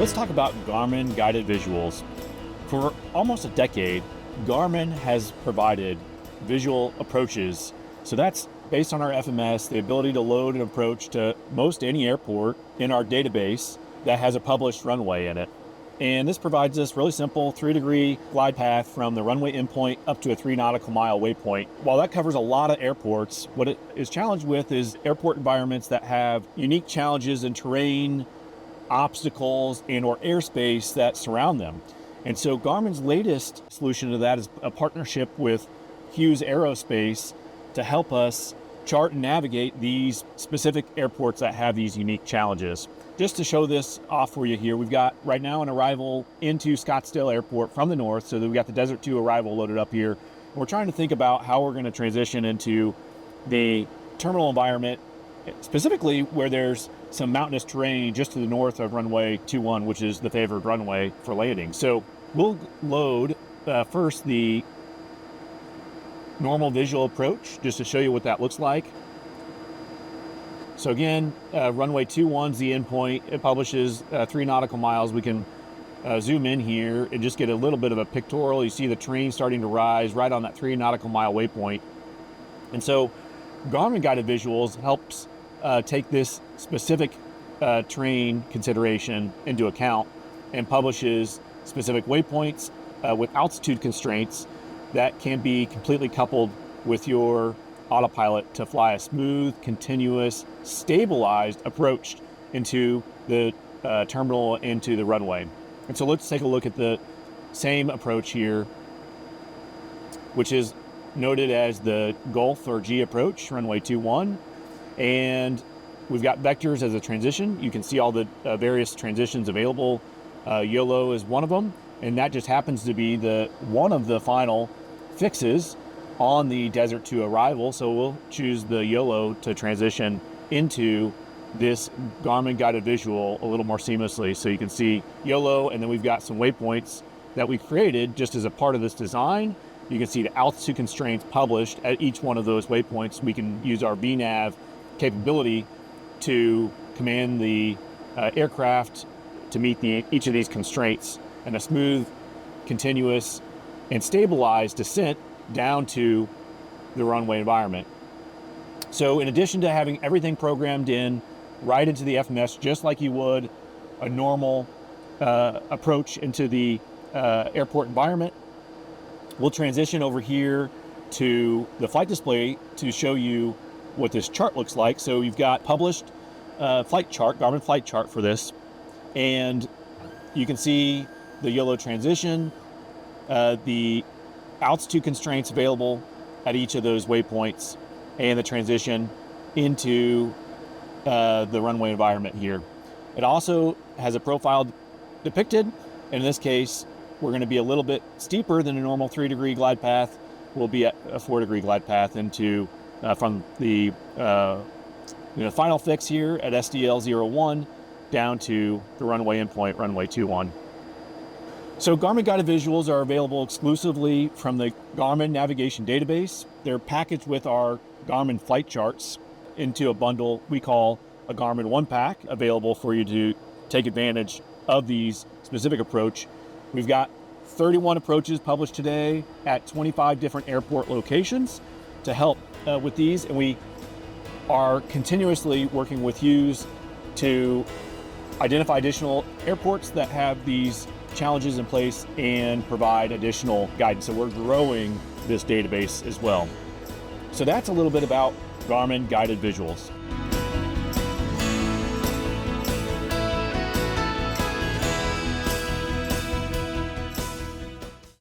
Let's talk about Garmin guided visuals. For almost a decade, Garmin has provided visual approaches. So that's based on our FMS, the ability to load an approach to most any airport in our database that has a published runway in it. And this provides us really simple 3-degree glide path from the runway endpoint up to a 3 nautical mile waypoint. While that covers a lot of airports, what it is challenged with is airport environments that have unique challenges in terrain, obstacles, and or airspace that surround them. And so Garmin's latest solution to that is a partnership with Hughes Aerospace to help us chart and navigate these specific airports that have these unique challenges. Just to show this off for you here, we've got right now an arrival into Scottsdale Airport from the north, so that we've got the Desert 2 arrival loaded up here. And we're trying to think about how we're going to transition into the terminal environment, specifically where there's some mountainous terrain just to the north of runway 21, which is the favored runway for landing. So we'll load first the normal visual approach just to show you what that looks like. So again, runway 21's the endpoint. It publishes 3 nautical miles. We can zoom in here and just get a little bit of a pictorial. You see the terrain starting to rise right on that 3 nautical mile waypoint. And so Garmin guided visuals helps take this specific terrain consideration into account and publishes specific waypoints with altitude constraints that can be completely coupled with your autopilot to fly a smooth, continuous, stabilized approach into the terminal, into the runway. And so let's take a look at the same approach here, which is noted as the Gulf or G approach, runway 21. And we've got vectors as a transition. You can see all the various transitions available. YOLO is one of them, and that just happens to be one of the final fixes on the Desert 2 arrival. So we'll choose the YOLO to transition into this Garmin guided visual a little more seamlessly. So you can see YOLO, and then we've got some waypoints that we created just as a part of this design. You can see the altitude constraints published at each one of those waypoints. We can use our VNAV capability to command the aircraft to meet each of these constraints, and a smooth, continuous, and stabilized descent down to the runway environment. So in addition to having everything programmed in right into the FMS, just like you would a normal approach into the airport environment, we'll transition over here to the flight display to show you what this chart looks like. So you've got published flight chart, Garmin flight chart for this, and you can see the YOLO transition, the altitude constraints available at each of those waypoints, and the transition into the runway environment here. It also has a profile depicted, and in this case, we're going to be a little bit steeper than a normal 3-degree glide path. We'll be at a 4-degree glide path into from the final fix here at SDL01 down to the runway endpoint, runway 21. So Garmin guided visuals are available exclusively from the Garmin navigation database. They're packaged with our Garmin flight charts into a bundle we call a Garmin One Pack, available for you to take advantage of these specific approach. We've got 31 approaches published today at 25 different airport locations to help with these, and we are continuously working with Hughes to identify additional airports that have these challenges in place and provide additional guidance. So we're growing this database as well. So that's a little bit about Garmin guided visuals.